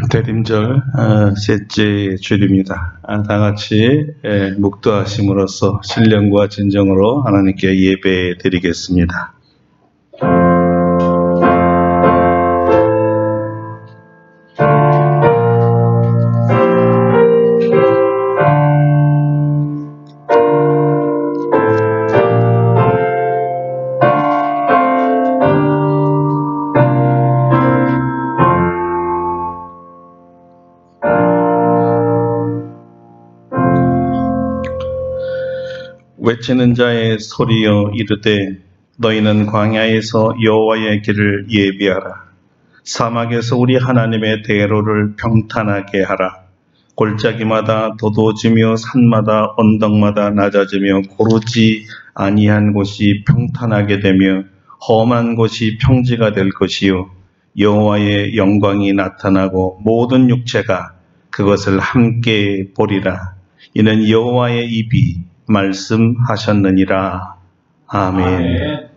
대림절 셋째 주일입니다. 다 같이 묵도하심으로써 신령과 진정으로 하나님께 예배 드리겠습니다. 외치는 자의 소리여 이르되 너희는 광야에서 여호와의 길을 예비하라. 사막에서 우리 하나님의 대로를 평탄하게 하라. 골짜기마다 도도지며 산마다 언덕마다 낮아지며 고르지 아니한 곳이 평탄하게 되며 험한 곳이 평지가 될 것이요 여호와의 영광이 나타나고 모든 육체가 그것을 함께 보리라. 이는 여호와의 입이 말씀하셨느니라. 아멘.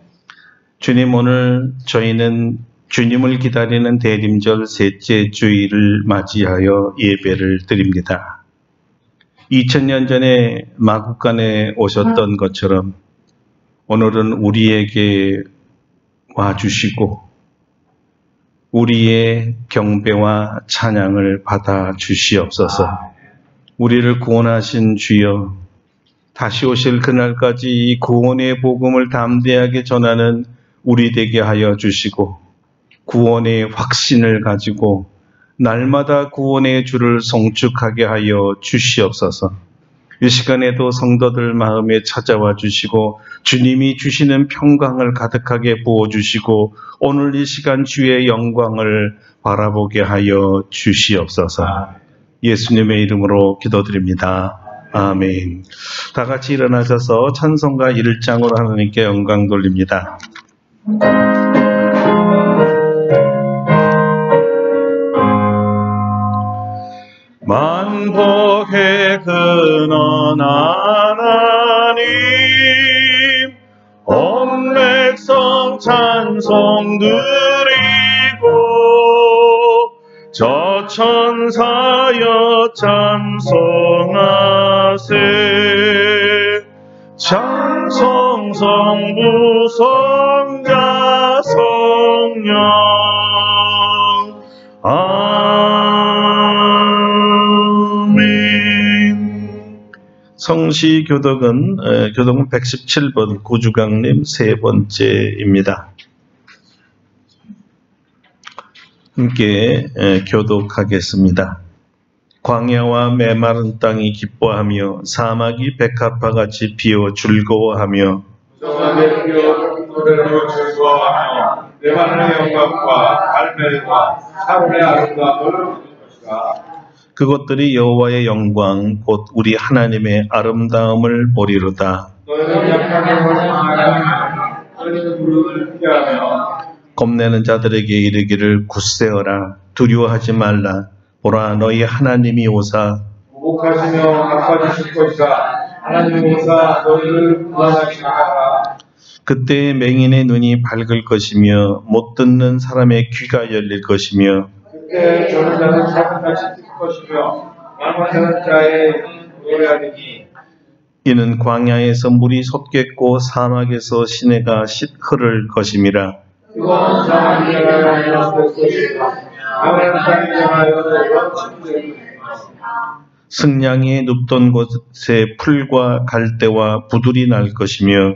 주님, 오늘 저희는 주님을 기다리는 대림절 셋째 주일을 맞이하여 예배를 드립니다. 2000년 전에 마국간에 오셨던 것처럼 오늘은 우리에게 와주시고 우리의 경배와 찬양을 받아 주시옵소서. 우리를 구원하신 주여, 다시 오실 그날까지 이 구원의 복음을 담대하게 전하는 우리 되게 하여 주시고 구원의 확신을 가지고 날마다 구원의 주를 송축하게 하여 주시옵소서. 이 시간에도 성도들 마음에 찾아와 주시고 주님이 주시는 평강을 가득하게 부어주시고 오늘 이 시간 주의 영광을 바라보게 하여 주시옵소서. 예수님의 이름으로 기도드립니다. 아멘. 다 같이 일어나셔서 찬송가 1장으로 하나님께 영광 돌립니다. 만복의 근원 하나님, 온 백성 찬송 드리고 저 천사여 찬송하세. 찬송 성부 성자 성령 아멘. 성시 교독은 교독은 117번 구주강림 세 번째입니다. 함께 교독하겠습니다. 광야와 메마른 땅이 기뻐하며 사막이 백합화같이 피어 즐거워하며 노래로 즐거워하며 레바논의 영광과 갈멜과 사론의 아름다움을 부를 것이다. 그것들이 여호와의 영광 곧 우리 하나님의 아름다움을 보리로다. 너희는 약하게 원망하며 너희는 무릎을 피하며 겁내는 자들에게 이르기를 굳세어라. 두려워하지 말라. 보라, 너희 하나님이 오사 보복하시며 갚아주실 것이다. 하나님이 오사 너희를 구원하시게 하라. 그때 맹인의 눈이 밝을 것이며 못 듣는 사람의 귀가 열릴 것이며 그때 저는 자는 사슴같이 뛸 것이며 말하는 자의 노래하리니 이는 광야에서 물이 솟겠고 사막에서 시내가 흐를 것임이라. 그건 사막이라 일어날 것이다. 승냥이 눕던 곳에 풀과 갈대와 부들이 날 것이며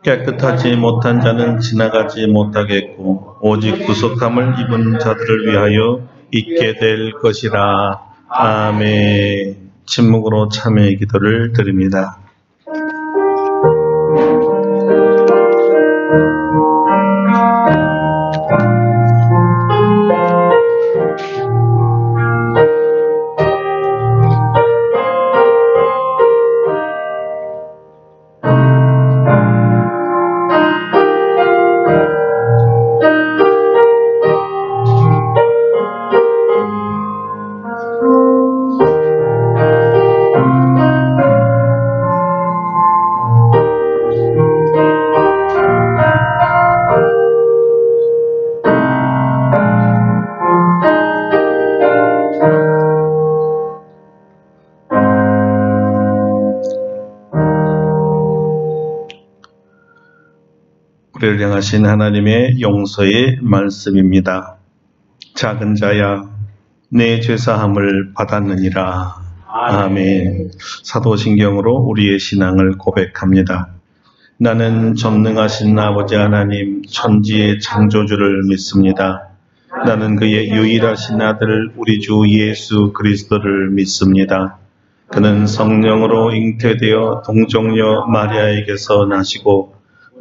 깨끗하지 못한 자는 지나가지 못하겠고 오직 구속함을 입은 자들을 위하여 있게 될 것이라. 아멘. 침묵으로 참회의 기도를 드립니다. 우리를 향하신 하나님의 용서의 말씀입니다. 작은 자야, 내 죄사함을 받았느니라. 아멘. 사도신경으로 우리의 신앙을 고백합니다. 나는 전능하신 아버지 하나님, 천지의 창조주를 믿습니다. 나는 그의 유일하신 아들 우리 주 예수 그리스도를 믿습니다. 그는 성령으로 잉태되어 동정녀 마리아에게서 나시고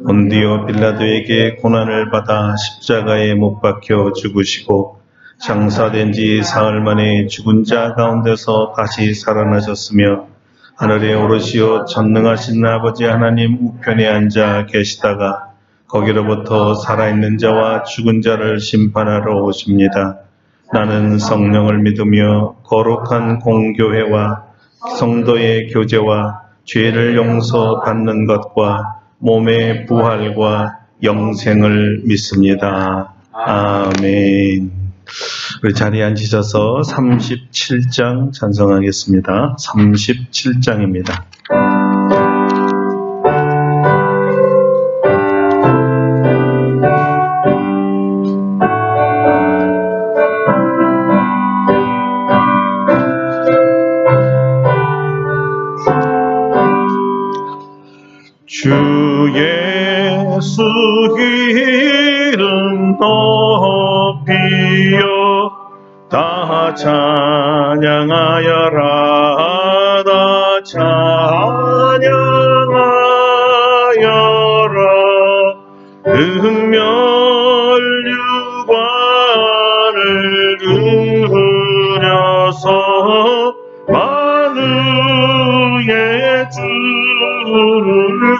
본디오 빌라도에게 고난을 받아 십자가에 못 박혀 죽으시고 장사된 지 사흘 만에 죽은 자 가운데서 다시 살아나셨으며 하늘에 오르시어 전능하신 아버지 하나님 우편에 앉아 계시다가 거기로부터 살아있는 자와 죽은 자를 심판하러 오십니다. 나는 성령을 믿으며 거룩한 공교회와 성도의 교제와 죄를 용서받는 것과 몸의 부활과 영생을 믿습니다. 아멘. 우리 자리에 앉으셔서 37장 찬송하겠습니다. 37장입니다. 주 예수 이름 높이여 다 찬양하여라. 다 찬양하여라. 은멸유관을 그려서 만유의 주를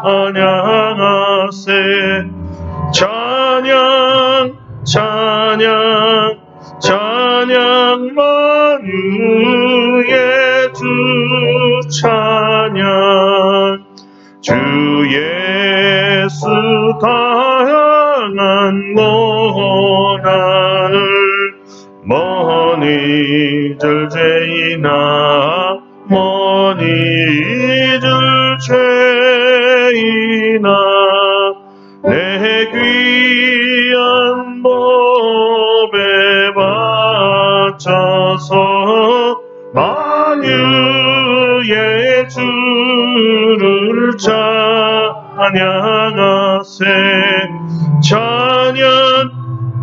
찬양하세. 찬양 찬양 찬양 만유의 주 찬양. 주 예수 다양한 고난을 머니 들 죄이나 머니 들 죄이나 내 귀한 법에 바쳐서 만유의 주를 찬양하세. 찬양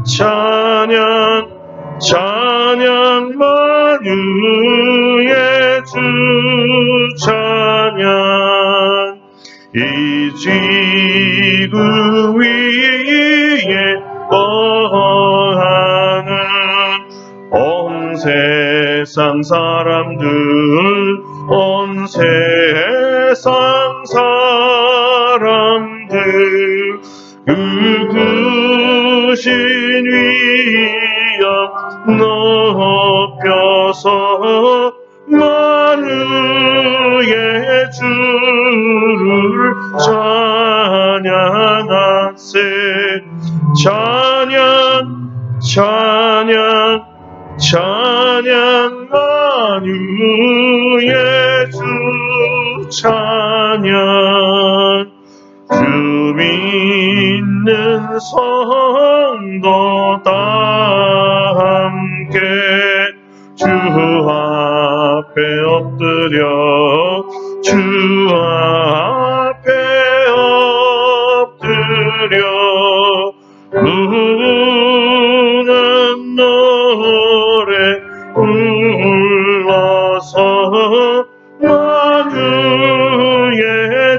찬양 찬양 만유의 주 찬양. 이 지구 위에 거하는 온 세상 사람들, 온 세상 사람들 그 크신 위엄 높여서 만유의 주를 찬양하세. 찬양 찬양 찬양 만유의 주 찬양. 주 믿는 성도 다 함께 주 앞에 엎드려 주 앞에 엎드려 무난 노래 불러서 만유의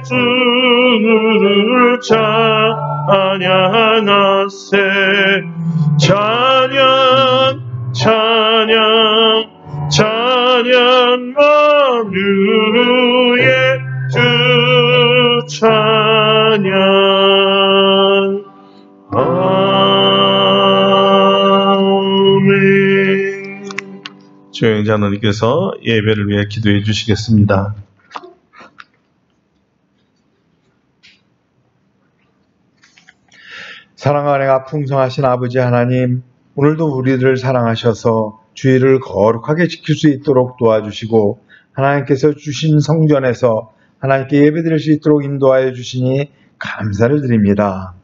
주를 찬양하세. 찬양 찬양 찬양 만유의 주 찬양. 아멘. 조영자 누님께서 예배를 위해 기도해 주시겠습니다. 사랑과 은혜가 풍성하신 아버지 하나님, 오늘도 우리들을 사랑하셔서 주의를 거룩하게 지킬 수 있도록 도와주시고 하나님께서 주신 성전에서 하나님께 예배드릴 수 있도록 인도하여 주시니 감사를 드립니다.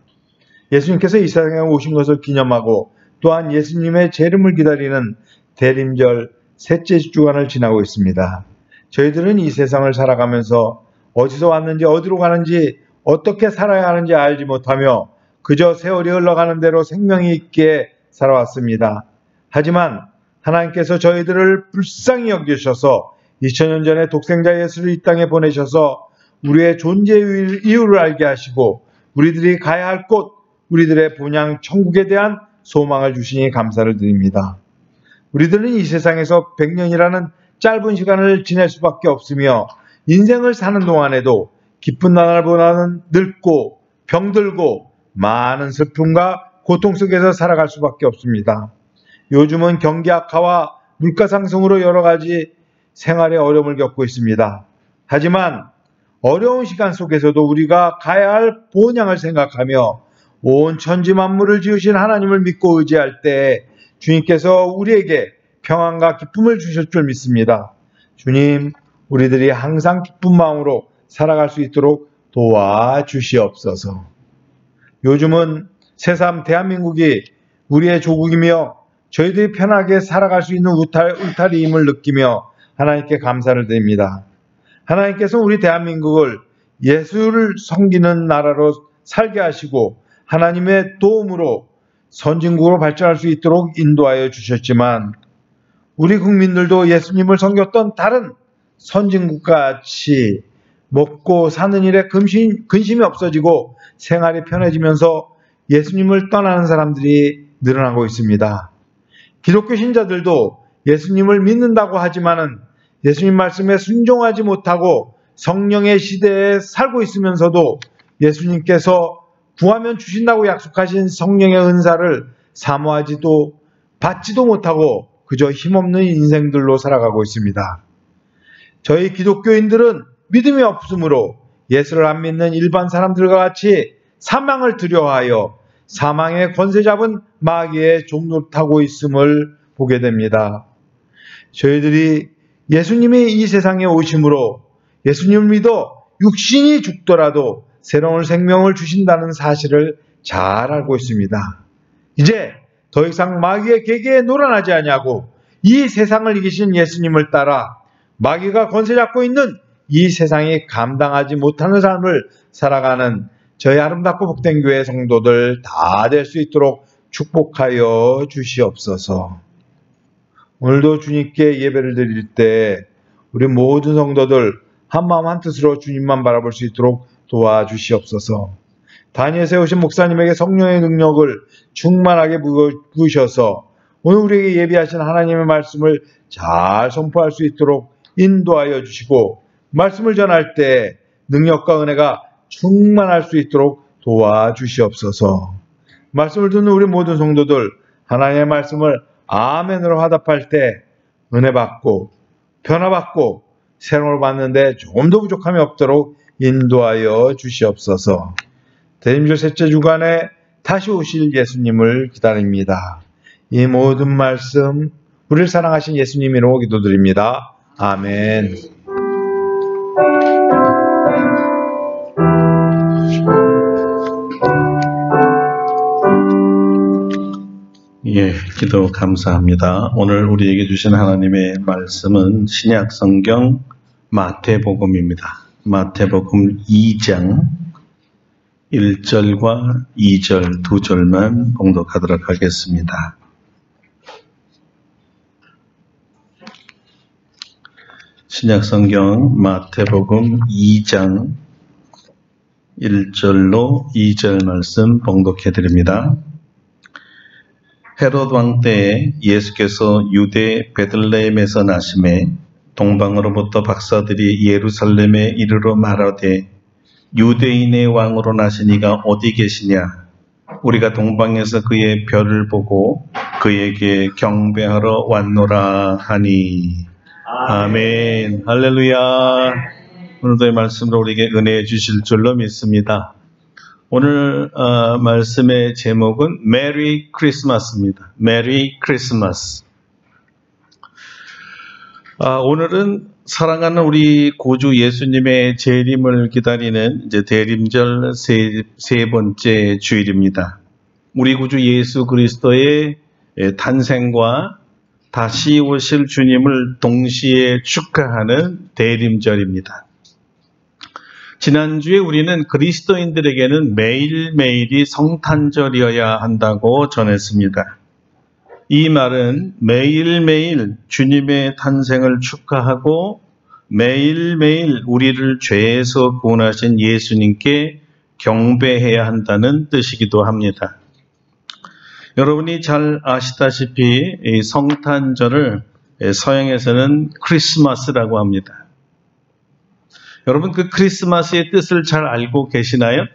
예수님께서 이 세상에 오신 것을 기념하고 또한 예수님의 재림을 기다리는 대림절 셋째 주간을 지나고 있습니다. 저희들은 이 세상을 살아가면서 어디서 왔는지 어디로 가는지 어떻게 살아야 하는지 알지 못하며 그저 세월이 흘러가는 대로 생명이 있게 살아왔습니다. 하지만 하나님께서 저희들을 불쌍히 여기셔서 2000년 전에 독생자 예수를 이 땅에 보내셔서 우리의 존재의 이유를 알게 하시고 우리들이 가야 할 곳, 우리들의 본향 천국에 대한 소망을 주시니 감사를 드립니다. 우리들은 이 세상에서 100년이라는 짧은 시간을 지낼 수밖에 없으며 인생을 사는 동안에도 기쁜 나날보다는 늙고 병들고 많은 슬픔과 고통 속에서 살아갈 수밖에 없습니다. 요즘은 경기 악화와 물가 상승으로 여러 가지 생활의 어려움을 겪고 있습니다. 하지만 어려운 시간 속에서도 우리가 가야 할 본향을 생각하며 온 천지 만물을 지으신 하나님을 믿고 의지할 때 주님께서 우리에게 평안과 기쁨을 주실 줄 믿습니다. 주님, 우리들이 항상 기쁜 마음으로 살아갈 수 있도록 도와주시옵소서. 요즘은 새삼 대한민국이 우리의 조국이며 저희들이 편하게 살아갈 수 있는 울타리임을 느끼며 하나님께 감사를 드립니다. 하나님께서 우리 대한민국을 예수를 섬기는 나라로 살게 하시고 하나님의 도움으로 선진국으로 발전할 수 있도록 인도하여 주셨지만 우리 국민들도 예수님을 섬겼던 다른 선진국같이 먹고 사는 일에 근심이 없어지고 생활이 편해지면서 예수님을 떠나는 사람들이 늘어나고 있습니다. 기독교 신자들도 예수님을 믿는다고 하지만은 예수님 말씀에 순종하지 못하고 성령의 시대에 살고 있으면서도 예수님께서 구하면 주신다고 약속하신 성령의 은사를 사모하지도 받지도 못하고 그저 힘없는 인생들로 살아가고 있습니다. 저희 기독교인들은 믿음이 없으므로 예수를 안 믿는 일반 사람들과 같이 사망을 두려워하여 사망의 권세 잡은 마귀의 종노릇하고 있음을 보게 됩니다. 저희들이 예수님이 이 세상에 오심으로 예수님을 믿어 육신이 죽더라도 새로운 생명을 주신다는 사실을 잘 알고 있습니다. 이제 더 이상 마귀의 계계에 놀아나지 아니하고 이 세상을 이기신 예수님을 따라 마귀가 권세 잡고 있는 이 세상이 감당하지 못하는 삶을 살아가는 저희 아름답고 복된 교회 성도들 다 될 수 있도록 축복하여 주시옵소서. 오늘도 주님께 예배를 드릴 때 우리 모든 성도들 한마음 한뜻으로 주님만 바라볼 수 있도록 도와주시옵소서. 다니엘 세우신 목사님에게 성령의 능력을 충만하게 부으셔서 오늘 우리에게 예비하신 하나님의 말씀을 잘 선포할 수 있도록 인도하여 주시고 말씀을 전할 때 능력과 은혜가 충만할 수 있도록 도와주시옵소서. 말씀을 듣는 우리 모든 성도들 하나님의 말씀을 아멘으로 화답할 때 은혜 받고 변화받고 새로움을 받는데 조금 더 부족함이 없도록 인도하여 주시옵소서. 대림절 셋째 주간에 다시 오실 예수님을 기다립니다. 이 모든 말씀 우리를 사랑하신 예수님으로 기도드립니다. 아멘. 예, 기도 감사합니다. 오늘 우리에게 주신 하나님의 말씀은 신약 성경 마태복음입니다. 마태복음 2장 1절과 2절 두 절만 봉독하도록 하겠습니다. 신약 성경 마태복음 2장 1절로 2절 말씀 봉독해 드립니다. 헤롯 왕 때에 예수께서 유대 베들레헴에서 나심에 동방으로부터 박사들이 예루살렘에 이르러 말하되 유대인의 왕으로 나신 이가 어디 계시냐? 우리가 동방에서 그의 별을 보고 그에게 경배하러 왔노라 하니. 아멘. 할렐루야. 오늘도 이 말씀으로 우리에게 은혜 주실 줄로 믿습니다. 오늘 말씀의 제목은 메리 크리스마스입니다. 메리 크리스마스. 오늘은 사랑하는 우리 구주 예수님의 재림을 기다리는 이제 대림절 세 번째 주일입니다. 우리 구주 예수 그리스도의 탄생과 다시 오실 주님을 동시에 축하하는 대림절입니다. 지난주에 우리는 그리스도인들에게는 매일매일이 성탄절이어야 한다고 전했습니다. 이 말은 매일매일 주님의 탄생을 축하하고 매일매일 우리를 죄에서 구원하신 예수님께 경배해야 한다는 뜻이기도 합니다. 여러분이 잘 아시다시피 이 성탄절을 서양에서는 크리스마스라고 합니다. 여러분 그 크리스마스의 뜻을 잘 알고 계시나요?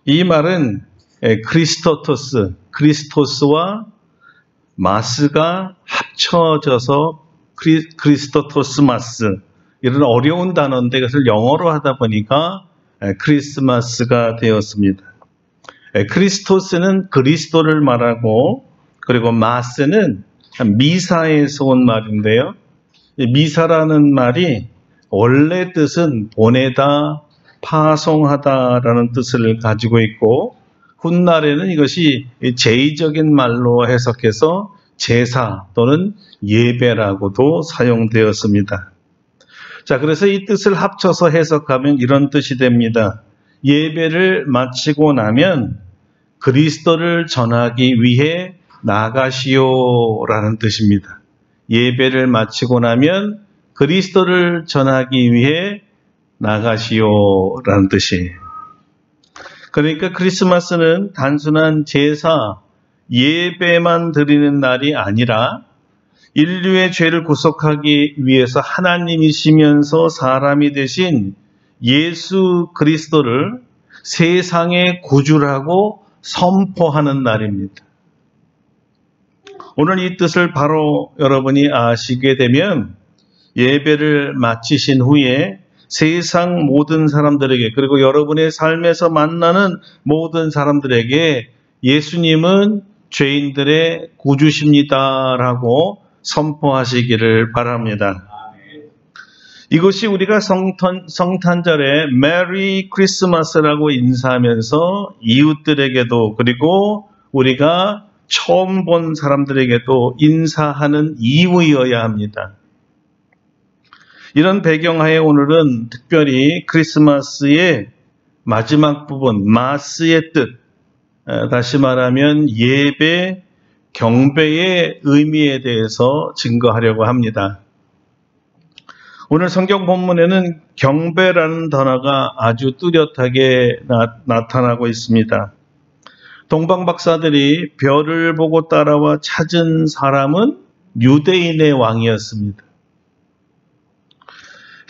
이 말은 크리스토스와 마스가 합쳐져서 크리스토토스마스 이런 어려운 단어인데 그것을 영어로 하다 보니까 크리스마스가 되었습니다. 크리스토스는 그리스도를 말하고 그리고 마스는 미사에서 온 말인데요. 미사라는 말이 원래 뜻은 보내다, 파송하다라는 뜻을 가지고 있고 훗날에는 이것이 제의적인 말로 해석해서 제사 또는 예배라고도 사용되었습니다. 자, 그래서 이 뜻을 합쳐서 해석하면 이런 뜻이 됩니다. 예배를 마치고 나면 그리스도를 전하기 위해 나가시오라는 뜻입니다. 예배를 마치고 나면 그리스도를 전하기 위해 나가시오라는 뜻이에요. 그러니까 크리스마스는 단순한 제사, 예배만 드리는 날이 아니라 인류의 죄를 구속하기 위해서 하나님이시면서 사람이 되신 예수 그리스도를 세상의 구주라고 선포하는 날입니다. 오늘 이 뜻을 바로 여러분이 아시게 되면 예배를 마치신 후에 세상 모든 사람들에게 그리고 여러분의 삶에서 만나는 모든 사람들에게 예수님은 죄인들의 구주십니다라고 선포하시기를 바랍니다. 이것이 우리가 성탄절에 메리 크리스마스라고 인사하면서 이웃들에게도 그리고 우리가 처음 본 사람들에게도 인사하는 이유여야 합니다. 이런 배경하에 오늘은 특별히 크리스마스의 마지막 부분, 마스의 뜻, 다시 말하면 예배, 경배의 의미에 대해서 증거하려고 합니다. 오늘 성경 본문에는 경배라는 단어가 아주 뚜렷하게 나타나고 있습니다. 동방 박사들이 별을 보고 따라와 찾은 사람은 유대인의 왕이었습니다.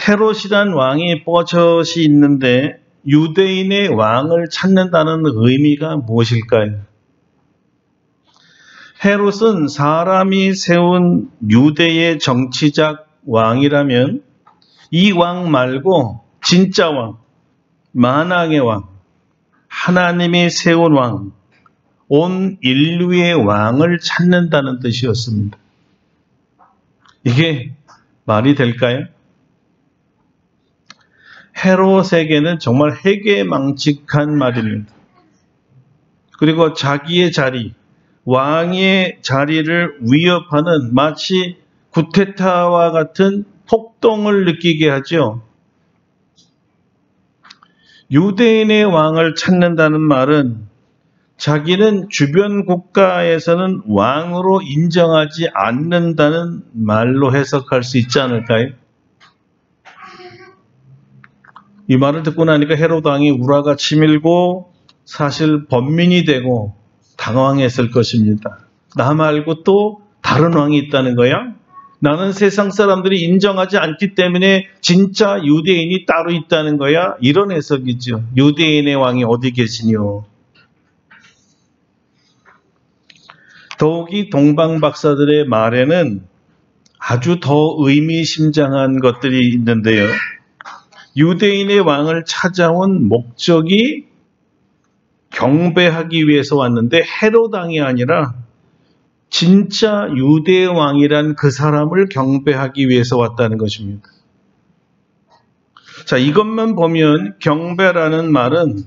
헤롯이란 왕이 뻗젓이 있는데 유대인의 왕을 찾는다는 의미가 무엇일까요? 헤롯은 사람이 세운 유대의 정치적 왕이라면 이 왕 말고 진짜 왕, 만왕의 왕, 하나님이 세운 왕, 온 인류의 왕을 찾는다는 뜻이었습니다. 이게 말이 될까요? 헤롯에게는 정말 해괴망측한 말입니다. 그리고 자기의 자리, 왕의 자리를 위협하는 마치 구테타와 같은 폭동을 느끼게 하죠. 유대인의 왕을 찾는다는 말은 자기는 주변 국가에서는 왕으로 인정하지 않는다는 말로 해석할 수 있지 않을까요? 이 말을 듣고 나니까 헤롯 왕이 우라가 치밀고 사실 범민이 되고 당황했을 것입니다. 나 말고 또 다른 왕이 있다는 거야? 나는 세상 사람들이 인정하지 않기 때문에 진짜 유대인이 따로 있다는 거야? 이런 해석이죠. 유대인의 왕이 어디 계시뇨? 더욱이 동방 박사들의 말에는 아주 더 의미심장한 것들이 있는데요. 유대인의 왕을 찾아온 목적이 경배하기 위해서 왔는데 헤롯 왕이 아니라 진짜 유대 왕이란 그 사람을 경배하기 위해서 왔다는 것입니다. 자, 이것만 보면 경배라는 말은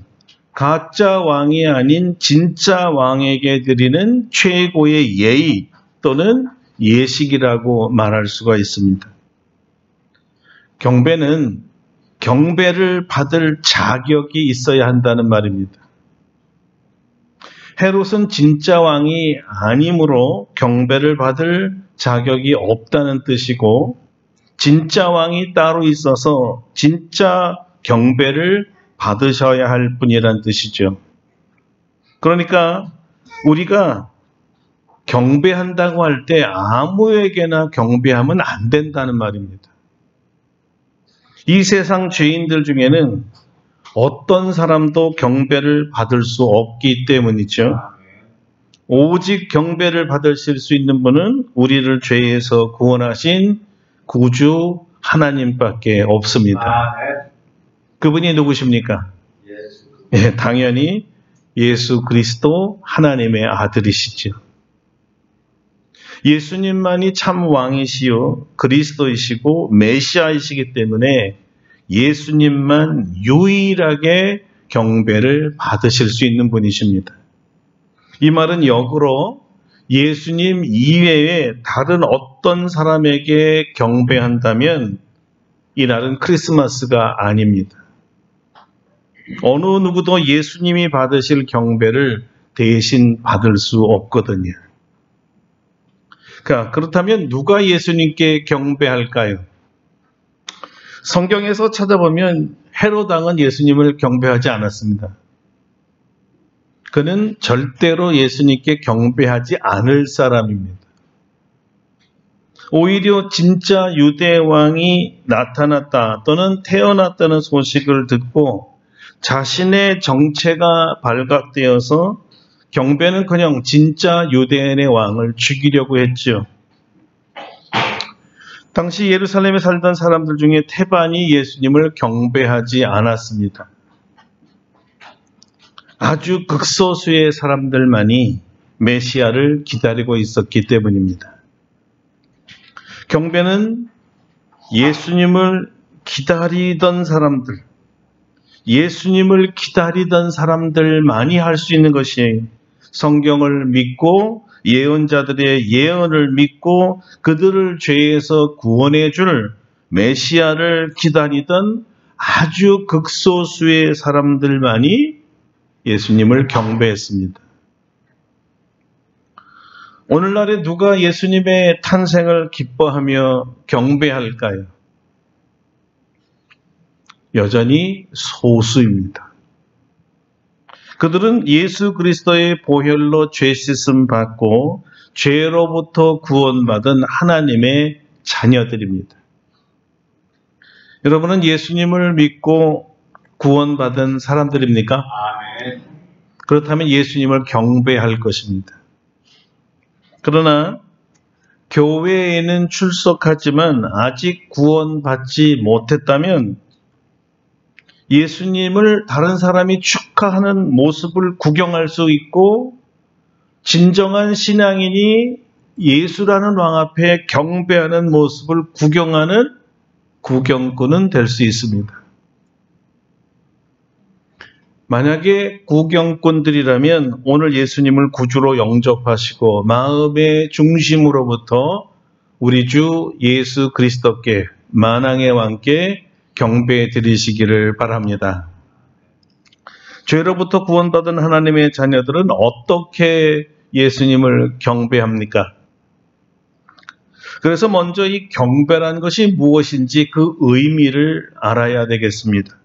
가짜 왕이 아닌 진짜 왕에게 드리는 최고의 예의 또는 예식이라고 말할 수가 있습니다. 경배는 경배를 받을 자격이 있어야 한다는 말입니다. 헤롯은 진짜 왕이 아니므로 경배를 받을 자격이 없다는 뜻이고, 진짜 왕이 따로 있어서 진짜 경배를 받으셔야 할 분이란 뜻이죠. 그러니까 우리가 경배한다고 할 때 아무에게나 경배하면 안 된다는 말입니다. 이 세상 죄인들 중에는 어떤 사람도 경배를 받을 수 없기 때문이죠. 오직 경배를 받으실 수 있는 분은 우리를 죄에서 구원하신 구주 하나님밖에 없습니다. 그분이 누구십니까? 예, 당연히 예수 그리스도 하나님의 아들이시죠. 예수님만이 참 왕이시요 그리스도이시고 메시아이시기 때문에 예수님만 유일하게 경배를 받으실 수 있는 분이십니다. 이 말은 역으로 예수님 이외에 다른 어떤 사람에게 경배한다면 이날은 크리스마스가 아닙니다. 어느 누구도 예수님이 받으실 경배를 대신 받을 수 없거든요. 그렇다면 누가 예수님께 경배할까요? 성경에서 찾아보면 헤롯 왕은 예수님을 경배하지 않았습니다. 그는 절대로 예수님께 경배하지 않을 사람입니다. 오히려 진짜 유대 왕이 나타났다 또는 태어났다는 소식을 듣고 자신의 정체가 발각되어서 경배는커녕 진짜 유대인의 왕을 죽이려고 했죠. 당시 예루살렘에 살던 사람들 중에 태반이 예수님을 경배하지 않았습니다. 아주 극소수의 사람들만이 메시아를 기다리고 있었기 때문입니다. 경배는 예수님을 기다리던 사람들, 예수님을 기다리던 사람들만이 할 수 있는 것이에요. 성경을 믿고 예언자들의 예언을 믿고 그들을 죄에서 구원해 줄 메시아를 기다리던 아주 극소수의 사람들만이 예수님을 경배했습니다. 오늘날에 누가 예수님의 탄생을 기뻐하며 경배할까요? 여전히 소수입니다. 그들은 예수 그리스도의 보혈로 죄 씻음 받고 죄로부터 구원받은 하나님의 자녀들입니다. 여러분은 예수님을 믿고 구원받은 사람들입니까? 아멘. 그렇다면 예수님을 경배할 것입니다. 그러나 교회에는 출석하지만 아직 구원받지 못했다면 예수님을 다른 사람이 축하하는 모습을 구경할 수 있고 진정한 신앙인이 예수라는 왕 앞에 경배하는 모습을 구경하는 구경꾼은 될 수 있습니다. 만약에 구경꾼들이라면 오늘 예수님을 구주로 영접하시고 마음의 중심으로부터 우리 주 예수 그리스도께 만왕의 왕께 경배해 드리시기를 바랍니다. 죄로부터 구원받은 하나님의 자녀들은 어떻게 예수님을 경배합니까? 그래서 먼저 이 경배라는 것이 무엇인지 그 의미를 알아야 되겠습니다.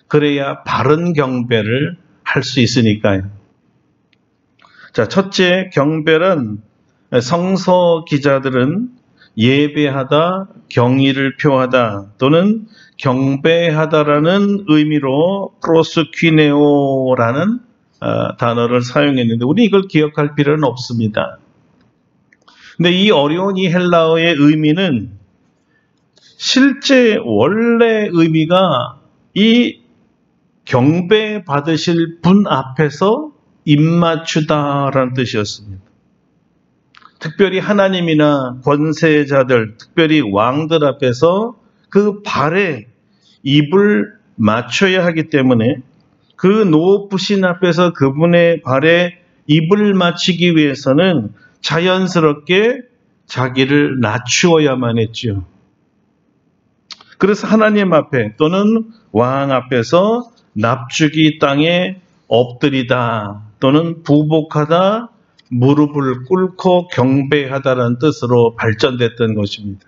그래야 바른 경배를 할 수 있으니까요. 자, 첫째, 경배란 성서 기자들은 예배하다, 경의를 표하다 또는 경배하다라는 의미로 프로스퀴네오라는 단어를 사용했는데 우리 이걸 기억할 필요는 없습니다. 근데 이 어려운 이 헬라어의 의미는 실제 원래 의미가 이 경배 받으실 분 앞에서 입맞추다라는 뜻이었습니다. 특별히 하나님이나 권세자들, 특별히 왕들 앞에서 그 발에 입을 맞춰야 하기 때문에 그 높으신 앞에서 그분의 발에 입을 맞추기 위해서는 자연스럽게 자기를 낮추어야만 했지요. 그래서 하나님 앞에 또는 왕 앞에서 납죽이 땅에 엎드리다 또는 부복하다, 무릎을 꿇고 경배하다라는 뜻으로 발전됐던 것입니다.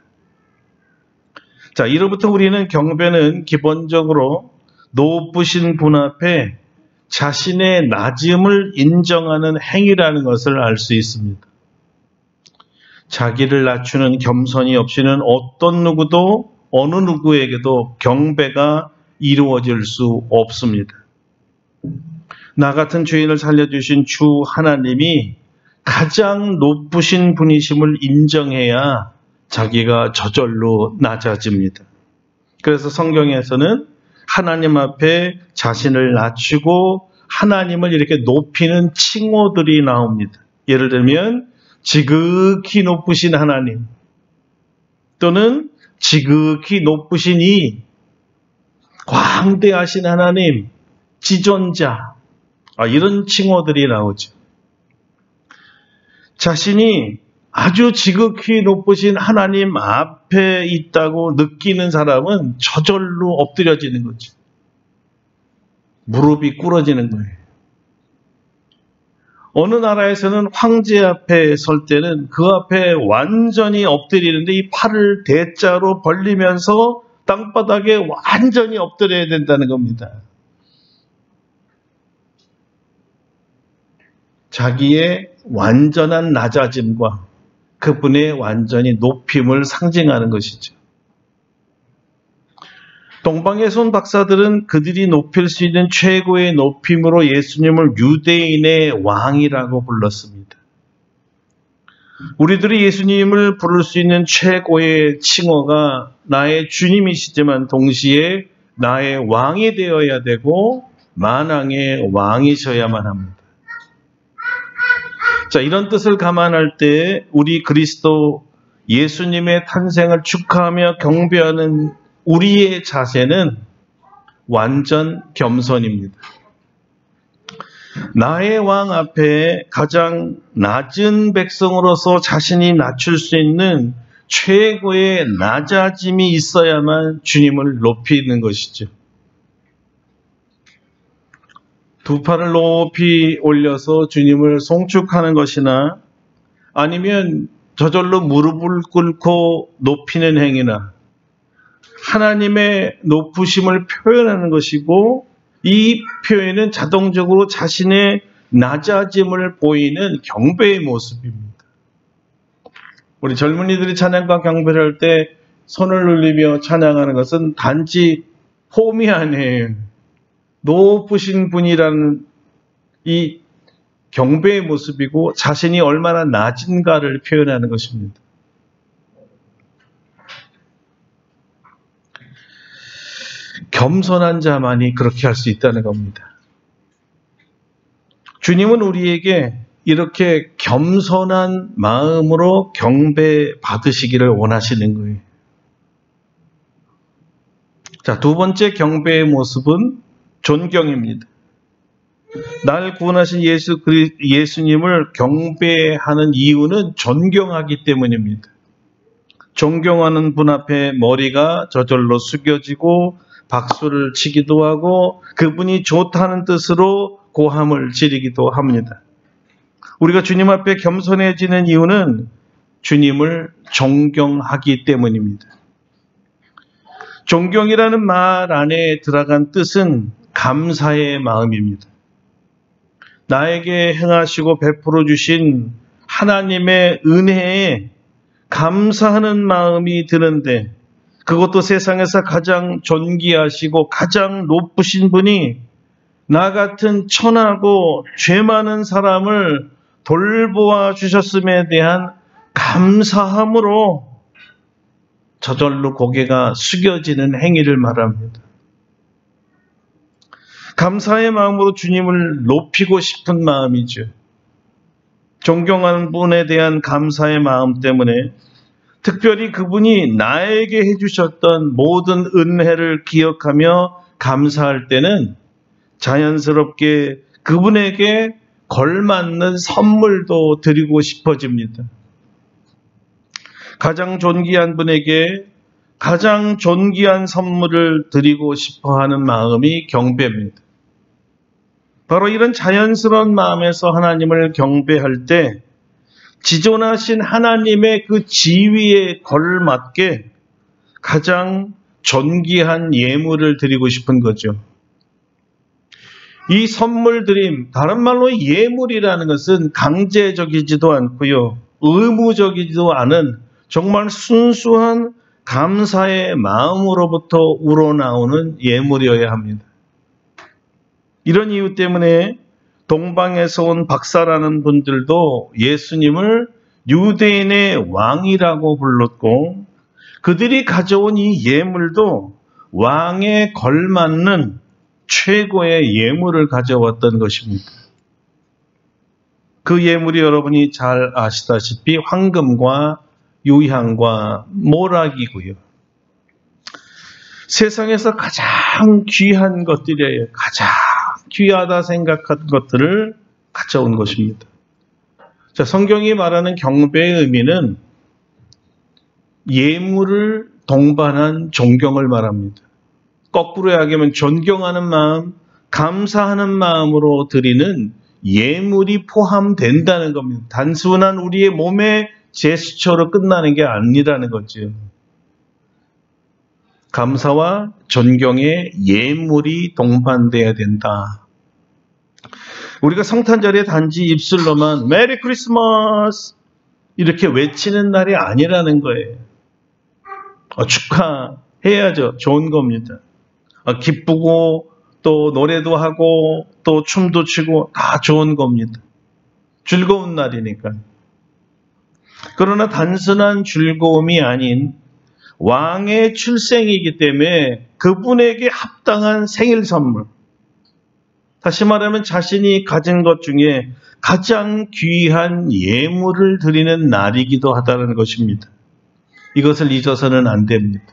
자, 이로부터 우리는 경배는 기본적으로 높으신 분 앞에 자신의 낮음을 인정하는 행위라는 것을 알 수 있습니다. 자기를 낮추는 겸손이 없이는 어떤 누구도 어느 누구에게도 경배가 이루어질 수 없습니다. 나 같은 죄인을 살려주신 주 하나님이 가장 높으신 분이심을 인정해야 자기가 저절로 낮아집니다. 그래서 성경에서는 하나님 앞에 자신을 낮추고 하나님을 이렇게 높이는 칭호들이 나옵니다. 예를 들면 지극히 높으신 하나님 또는 지극히 높으신 이 광대하신 하나님, 지존자, 이런 칭호들이 나오죠. 자신이 아주 지극히 높으신 하나님 앞에 있다고 느끼는 사람은 저절로 엎드려지는 거죠. 무릎이 꿇어지는 거예요. 어느 나라에서는 황제 앞에 설 때는 그 앞에 완전히 엎드리는데 이 팔을 대자로 벌리면서 땅바닥에 완전히 엎드려야 된다는 겁니다. 자기의 완전한 낮아짐과 그분의 완전히 높임을 상징하는 것이죠. 동방에서 온 박사들은 그들이 높일 수 있는 최고의 높임으로 예수님을 유대인의 왕이라고 불렀습니다. 우리들이 예수님을 부를 수 있는 최고의 칭호가 나의 주님이시지만 동시에 나의 왕이 되어야 되고 만왕의 왕이셔야만 합니다. 자, 이런 뜻을 감안할 때 우리 그리스도 예수님의 탄생을 축하하며 경배하는 우리의 자세는 완전 겸손입니다. 나의 왕 앞에 가장 낮은 백성으로서 자신이 낮출 수 있는 최고의 낮아짐이 있어야만 주님을 높이는 것이죠. 두 팔을 높이 올려서 주님을 송축하는 것이나 아니면 저절로 무릎을 꿇고 높이는 행위나 하나님의 높으심을 표현하는 것이고 이 표현은 자동적으로 자신의 낮아짐을 보이는 경배의 모습입니다. 우리 젊은이들이 찬양과 경배를 할 때 손을 올리며 찬양하는 것은 단지 폼이 아니에요. 높으신 분이라는 이 경배의 모습이고 자신이 얼마나 낮은가를 표현하는 것입니다. 겸손한 자만이 그렇게 할 수 있다는 겁니다. 주님은 우리에게 이렇게 겸손한 마음으로 경배 받으시기를 원하시는 거예요. 자, 두 번째 경배의 모습은 존경입니다. 날 구원하신 예수님을 경배하는 이유는 존경하기 때문입니다. 존경하는 분 앞에 머리가 저절로 숙여지고 박수를 치기도 하고 그분이 좋다는 뜻으로 고함을 지르기도 합니다. 우리가 주님 앞에 겸손해지는 이유는 주님을 존경하기 때문입니다. 존경이라는 말 안에 들어간 뜻은 감사의 마음입니다. 나에게 행하시고 베풀어 주신 하나님의 은혜에 감사하는 마음이 드는데 그것도 세상에서 가장 존귀하시고 가장 높으신 분이 나 같은 천하고 죄 많은 사람을 돌보아 주셨음에 대한 감사함으로 저절로 고개가 숙여지는 행위를 말합니다. 감사의 마음으로 주님을 높이고 싶은 마음이죠. 존경하는 분에 대한 감사의 마음 때문에 특별히 그분이 나에게 해주셨던 모든 은혜를 기억하며 감사할 때는 자연스럽게 그분에게 걸맞는 선물도 드리고 싶어집니다. 가장 존귀한 분에게 가장 존귀한 선물을 드리고 싶어하는 마음이 경배입니다. 바로 이런 자연스러운 마음에서 하나님을 경배할 때 지존하신 하나님의 그 지위에 걸맞게 가장 존귀한 예물을 드리고 싶은 거죠. 이 선물 드림, 다른 말로 예물이라는 것은 강제적이지도 않고요, 의무적이지도 않은 정말 순수한 감사의 마음으로부터 우러나오는 예물이어야 합니다. 이런 이유 때문에 동방에서 온 박사라는 분들도 예수님을 유대인의 왕이라고 불렀고, 그들이 가져온 이 예물도 왕에 걸맞는 최고의 예물을 가져왔던 것입니다. 그 예물이 여러분이 잘 아시다시피 황금과 유향과 모락이고요. 세상에서 가장 귀한 것들이에요. 가장 귀하다 생각한 것들을 가져온 것입니다. 자, 성경이 말하는 경배의 의미는 예물을 동반한 존경을 말합니다. 거꾸로 이야기하면 존경하는 마음, 감사하는 마음으로 드리는 예물이 포함된다는 겁니다. 단순한 우리의 몸의 제스처로 끝나는 게 아니라는 거죠. 감사와 존경의 예물이 동반돼야 된다. 우리가 성탄절에 단지 입술로만 메리 크리스마스 이렇게 외치는 날이 아니라는 거예요. 축하해야죠. 좋은 겁니다. 기쁘고 또 노래도 하고 또 춤도 추고 다 좋은 겁니다. 즐거운 날이니까. 그러나 단순한 즐거움이 아닌 왕의 출생이기 때문에 그분에게 합당한 생일 선물, 다시 말하면 자신이 가진 것 중에 가장 귀한 예물을 드리는 날이기도 하다는 것입니다. 이것을 잊어서는 안 됩니다.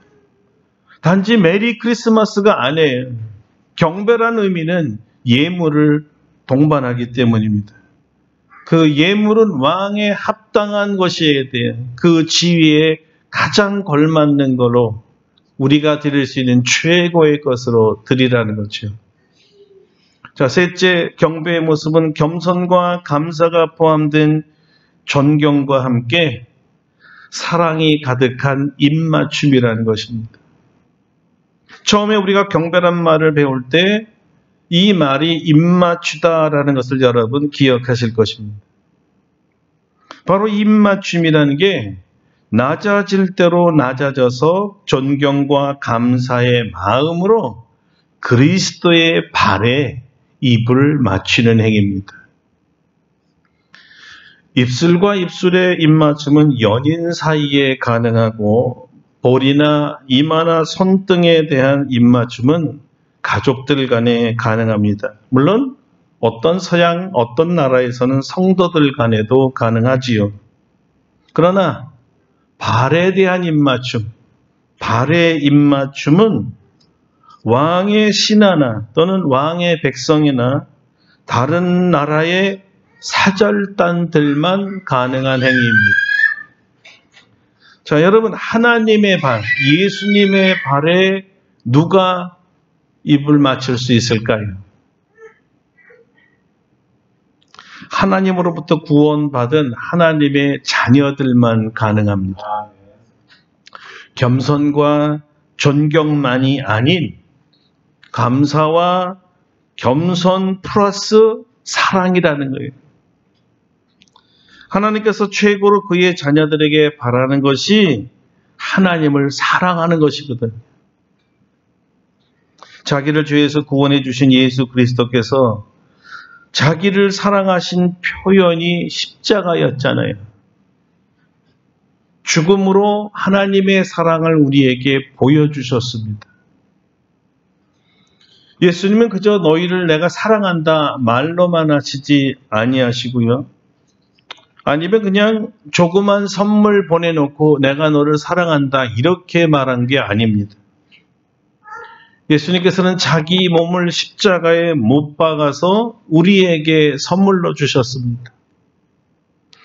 단지 메리 크리스마스가 아니에요. 경배란 의미는 예물을 동반하기 때문입니다. 그 예물은 왕에 합당한 것이어야 돼요. 그 지위에 가장 걸맞는 걸로 우리가 드릴 수 있는 최고의 것으로 드리라는 거죠. 자, 셋째, 경배의 모습은 겸손과 감사가 포함된 존경과 함께 사랑이 가득한 입맞춤이라는 것입니다. 처음에 우리가 경배란 말을 배울 때 이 말이 입맞추다라는 것을 여러분 기억하실 것입니다. 바로 입맞춤이라는 게 낮아질 대로 낮아져서 존경과 감사의 마음으로 그리스도의 발에 입을 맞추는 행위입니다. 입술과 입술의 입맞춤은 연인 사이에 가능하고 볼이나 이마나 손등에 대한 입맞춤은 가족들 간에 가능합니다. 물론 어떤 서양, 어떤 나라에서는 성도들 간에도 가능하지요. 그러나 발에 대한 입맞춤, 발의 입맞춤은 왕의 신하나 또는 왕의 백성이나 다른 나라의 사절단들만 가능한 행위입니다. 자, 여러분, 하나님의 발, 예수님의 발에 누가 입을 맞출 수 있을까요? 하나님으로부터 구원받은 하나님의 자녀들만 가능합니다. 겸손과 존경만이 아닌 감사와 겸손 플러스 사랑이라는 거예요. 하나님께서 최고로 그의 자녀들에게 바라는 것이 하나님을 사랑하는 것이거든요. 자기를 죄에서 구원해 주신 예수 그리스도께서 자기를 사랑하신 표현이 십자가였잖아요. 죽음으로 하나님의 사랑을 우리에게 보여주셨습니다. 예수님은 그저 너희를 내가 사랑한다 말로만 하시지 아니하시고요. 아니면 그냥 조그만 선물 보내놓고 내가 너를 사랑한다 이렇게 말한 게 아닙니다. 예수님께서는 자기 몸을 십자가에 못 박아서 우리에게 선물로 주셨습니다.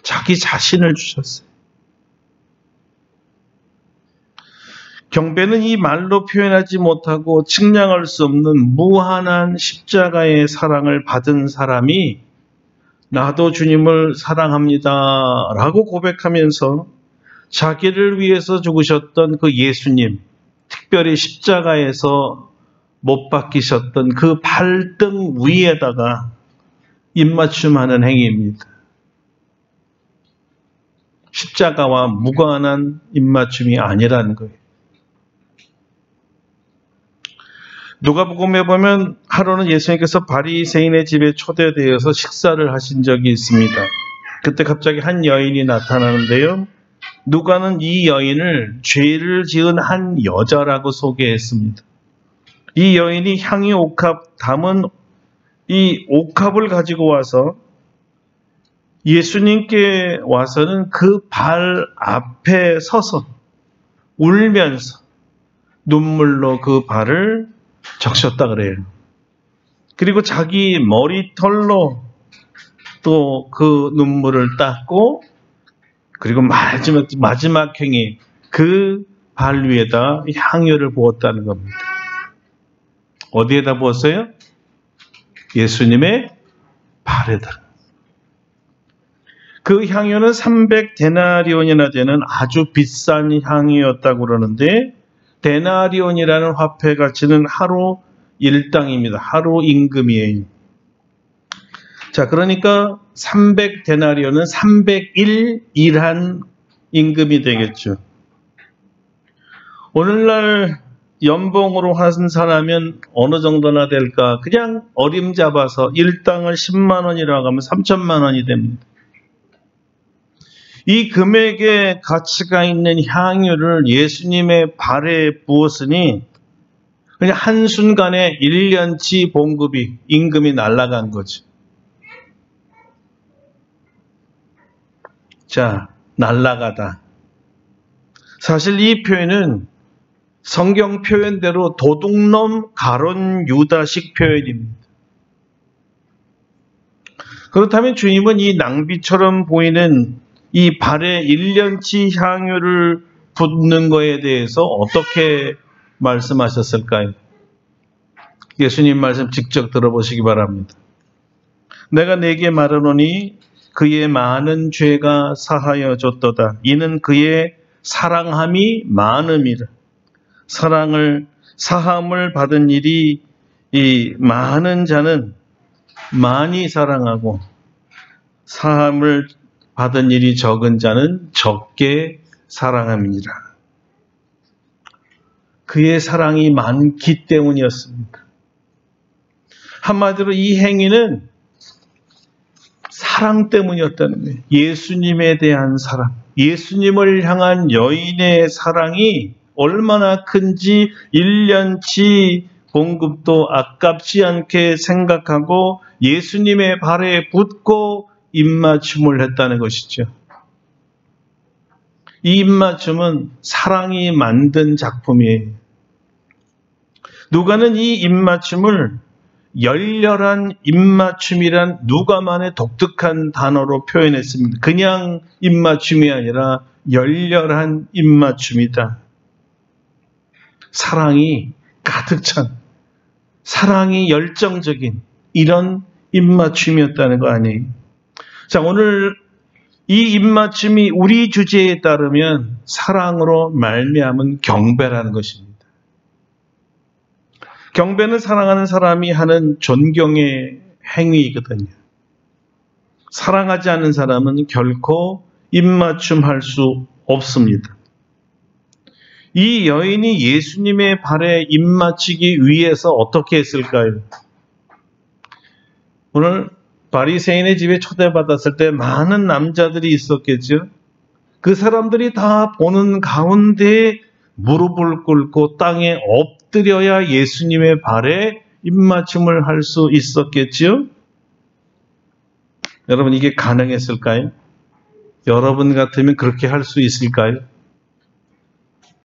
자기 자신을 주셨어요. 경배는 이 말로 표현하지 못하고 측량할 수 없는 무한한 십자가의 사랑을 받은 사람이 나도 주님을 사랑합니다 라고 고백하면서 자기를 위해서 죽으셨던 그 예수님, 특별히 십자가에서 못 박히셨던 그 발등 위에다가 입맞춤하는 행위입니다. 십자가와 무관한 입맞춤이 아니라는 거예요. 누가복음에 보면 하루는 예수님께서 바리새인의 집에 초대되어서 식사를 하신 적이 있습니다. 그때 갑자기 한 여인이 나타나는데요. 누가는 이 여인을 죄를 지은 한 여자라고 소개했습니다. 이 여인이 향유 옥합 담은 이 옥합을 가지고 와서 예수님께 와서는 그 발 앞에 서서 울면서 눈물로 그 발을 적셨다 그래요. 그리고 자기 머리털로 또 그 눈물을 닦고 그리고 마지막 행위 그 발 위에다 향유를 부었다는 겁니다. 어디에다 부었어요? 예수님의 발에다. 그 향유는 300데나리온이나 되는 아주 비싼 향유였다고 그러는데 데나리온이라는 화폐 가치는 하루 일당입니다. 하루 임금이에요. 자, 그러니까 300데나리온은 301 일한 임금이 되겠죠. 오늘날 연봉으로 환산하면 어느 정도나 될까? 그냥 어림잡아서 일당을 10만 원이라고 하면 3천만 원이 됩니다. 이 금액의 가치가 있는 향유를 예수님의 발에 부었으니 그냥 한순간에 1년치 봉급이, 임금이 날아간 거죠. 자, 날아가다. 사실 이 표현은 성경 표현대로 도둑놈 가론 유다식 표현입니다. 그렇다면 주님은 이 낭비처럼 보이는 이 발에 1년치 향유를 붓는 거에 대해서 어떻게 말씀하셨을까요? 예수님 말씀 직접 들어보시기 바랍니다. 내가 네게 말하노니 그의 많은 죄가 사하여 줬도다. 이는 그의 사랑함이 많음이라. 사함을 받은 일이 이 많은 자는 많이 사랑하고 사함을 받은 일이 적은 자는 적게 사랑함이니라. 그의 사랑이 많기 때문이었습니다. 한마디로 이 행위는 사랑 때문이었다는 거예요. 예수님에 대한 사랑, 예수님을 향한 여인의 사랑이 얼마나 큰지 1년치 봉급도 아깝지 않게 생각하고 예수님의 발에 붓고 입맞춤을 했다는 것이죠. 이 입맞춤은 사랑이 만든 작품이에요. 누가는 이 입맞춤을 열렬한 입맞춤이란 누가만의 독특한 단어로 표현했습니다. 그냥 입맞춤이 아니라 열렬한 입맞춤이다. 사랑이 가득 찬, 사랑이 열정적인 이런 입맞춤이었다는 거 아니에요. 자, 오늘 이 입맞춤이 우리 주제에 따르면 사랑으로 말미암은 경배라는 것입니다. 경배는 사랑하는 사람이 하는 존경의 행위이거든요. 사랑하지 않는 사람은 결코 입맞춤할 수 없습니다. 이 여인이 예수님의 발에 입맞추기 위해서 어떻게 했을까요? 오늘 바리새인의 집에 초대받았을 때 많은 남자들이 있었겠죠. 그 사람들이 다 보는 가운데 무릎을 꿇고 땅에 엎드려야 예수님의 발에 입맞춤을 할 수 있었겠죠. 여러분, 이게 가능했을까요? 여러분 같으면 그렇게 할 수 있을까요?